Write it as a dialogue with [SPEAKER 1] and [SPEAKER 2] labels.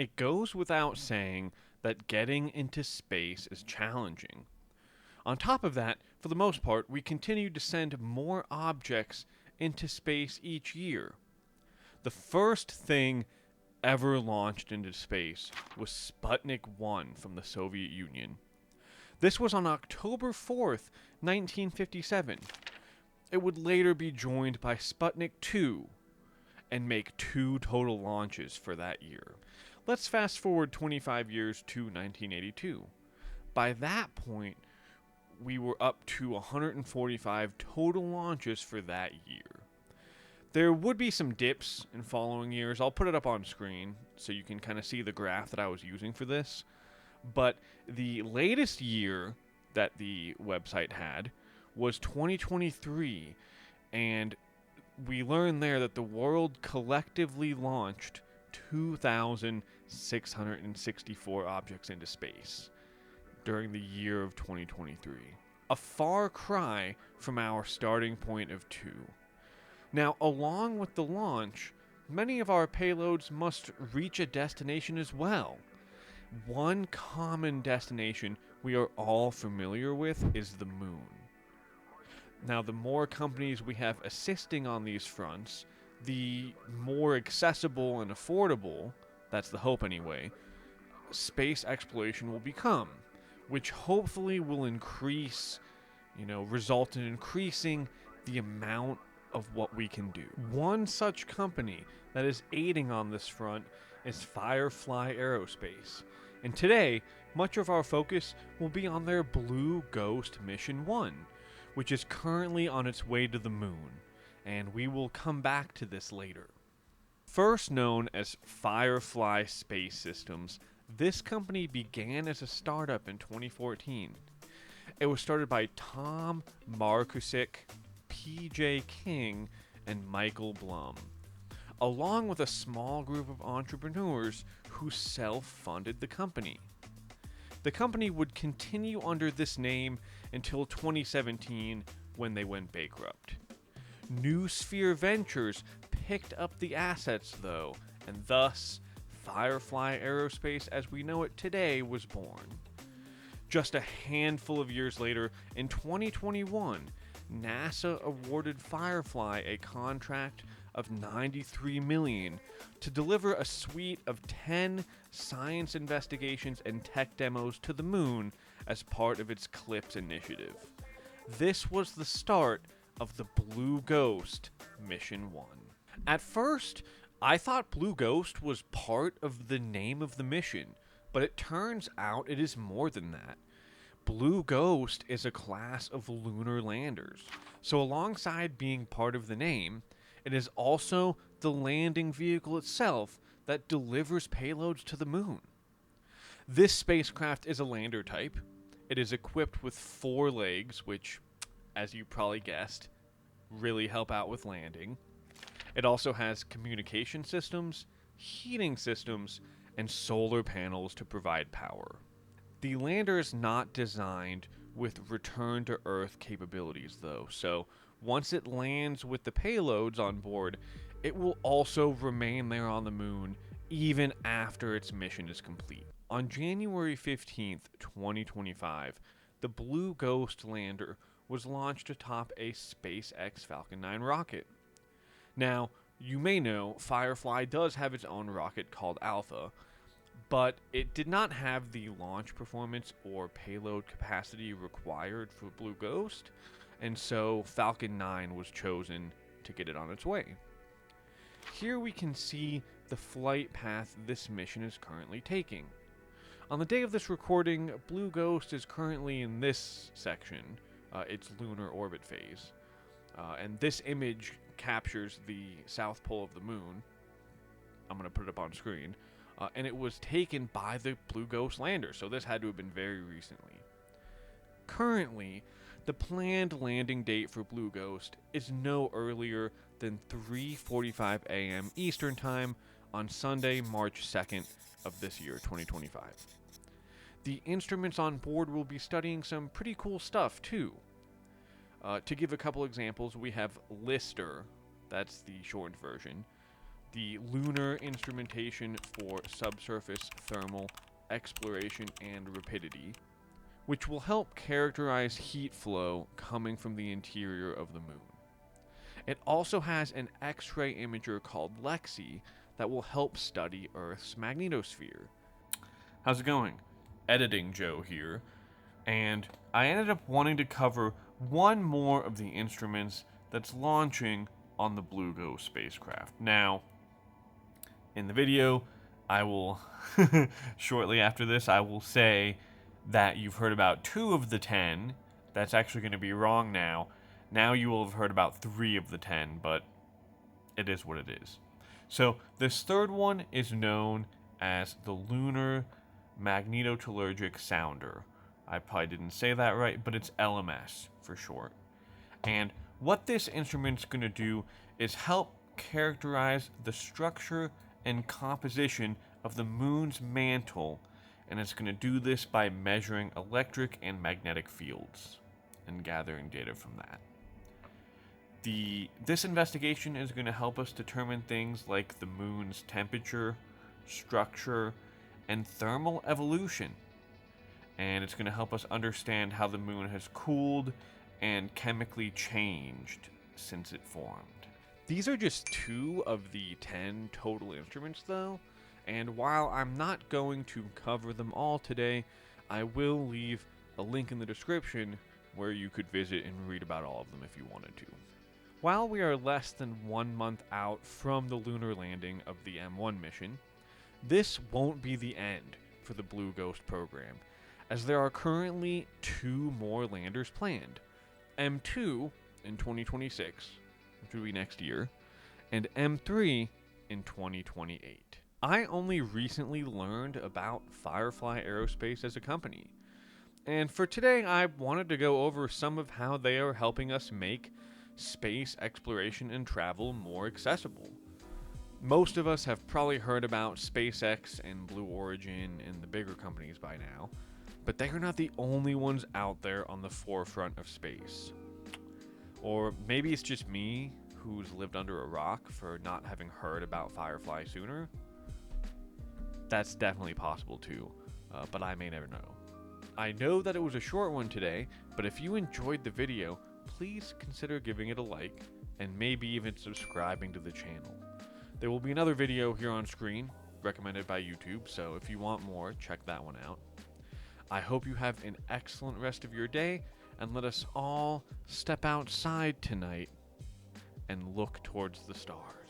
[SPEAKER 1] It goes without saying that getting into space is challenging. On top of that, for the most part, we continue to send more objects into space each year. The first thing ever launched into space was Sputnik 1 from the Soviet Union. This was on October 4th, 1957. It would later be joined by Sputnik 2 and make 2 total launches for that year. Let's fast forward 25 years to 1982. By that point, we were up to 145 total launches for that year. There would be some dips in following years. I'll put it up on screen so you can kind of see the graph that I was using for this. But the latest year that the website had was 2023, and we learned there that the world collectively launched 2,664 objects into space during the year of 2023. A far cry from our starting point of 2. Now, along with the launch, many of our payloads must reach a destination as well. One common destination we are all familiar with is the moon. Now, the more companies we have assisting on these fronts, the more accessible and affordable, that's the hope anyway, space exploration will become, which hopefully will result in increasing the amount of what we can do. One such company that is aiding on this front is FireFly Aerospace. And today, much of our focus will be on their Blue Ghost Mission 1, which is currently on its way to the moon, and we will come back to this later. First known as FireFly Space Systems, this company began as a startup in 2014. It was started by Tom Markusik, PJ King, and Michael Blum, along with a small group of entrepreneurs who self-funded the company. The company would continue under this name until 2017 when they went bankrupt. New Sphere Ventures picked up the assets though, and thus FireFly Aerospace as we know it today was born. Just a handful of years later, in 2021, NASA awarded FireFly a contract of $93 million to deliver a suite of 10 science investigations and tech demos to the moon as part of its CLIPS initiative. This was the start of the Blue Ghost Mission 1. At first, I thought Blue Ghost was part of the name of the mission, but it turns out it is more than that. Blue Ghost is a class of lunar landers, so alongside being part of the name, it is also the landing vehicle itself that delivers payloads to the moon. This spacecraft is a lander type. It is equipped with 4 legs, which, as you probably guessed, really help out with landing. It also has communication systems, heating systems, and solar panels to provide power. The lander is not designed with return to Earth capabilities though, so once it lands with the payloads on board, it will also remain there on the moon even after its mission is complete. On January 15th, 2025, the Blue Ghost lander was launched atop a SpaceX Falcon 9 rocket. Now, you may know FireFly does have its own rocket called Alpha, but it did not have the launch performance or payload capacity required for Blue Ghost, and so Falcon 9 was chosen to get it on its way. Here we can see the flight path this mission is currently taking. On the day of this recording, Blue Ghost is currently in this section, its lunar orbit phase, and this image captures the south pole of the moon. I'm going to put it up on screen. And it was taken by the Blue Ghost lander, so this had to have been very recently. Currently, the planned landing date for Blue Ghost is no earlier than 3:45 a.m. Eastern Time on Sunday, March 2nd of this year, 2025. The instruments on board will be studying some pretty cool stuff, too. To give a couple examples, we have LISTER, that's the shortened version, the Lunar Instrumentation for Subsurface Thermal Exploration and Rapidity, which will help characterize heat flow coming from the interior of the moon. It also has an X-ray imager called LEXI that will help study Earth's magnetosphere. How's it going? Editing Joe here. And I ended up wanting to cover one more of the instruments that's launching on the Blue Ghost spacecraft. Now, in the video, I will, shortly after this, I will say that you've heard about 2 of the 10. That's actually going to be wrong now. Now you will have heard about 3 of the 10, but it is what it is. So this third one is known as the Lunar Magnetotelluric Sounder. I probably didn't say that right, but it's LMS for short. And what this instrument's going to do is help characterize the structure and composition of the moon's mantle, and it's going to do this by measuring electric and magnetic fields and gathering data from that. This investigation is going to help us determine things like the moon's temperature, structure, and thermal evolution. And it's going to help us understand how the moon has cooled and chemically changed since it formed. These are just 2 of the 10 total instruments, though, and while I'm not going to cover them all today, I will leave a link in the description where you could visit and read about all of them if you wanted to. While we are less than 1 month out from the lunar landing of the M1 mission, this won't be the end for the Blue Ghost program, as there are currently 2 more landers planned. M2 in 2026, which will be next year, and M3 in 2028. I only recently learned about FireFly Aerospace as a company, and for today I wanted to go over some of how they are helping us make space exploration and travel more accessible. Most of us have probably heard about SpaceX and Blue Origin and the bigger companies by now, but they are not the only ones out there on the forefront of space. Or maybe it's just me who's lived under a rock for not having heard about FireFly sooner. That's definitely possible too, but I may never know. I know that it was a short one today, but if you enjoyed the video, please consider giving it a like and maybe even subscribing to the channel. There will be another video here on screen, recommended by YouTube, so if you want more, check that one out. I hope you have an excellent rest of your day, and let us all step outside tonight and look towards the stars.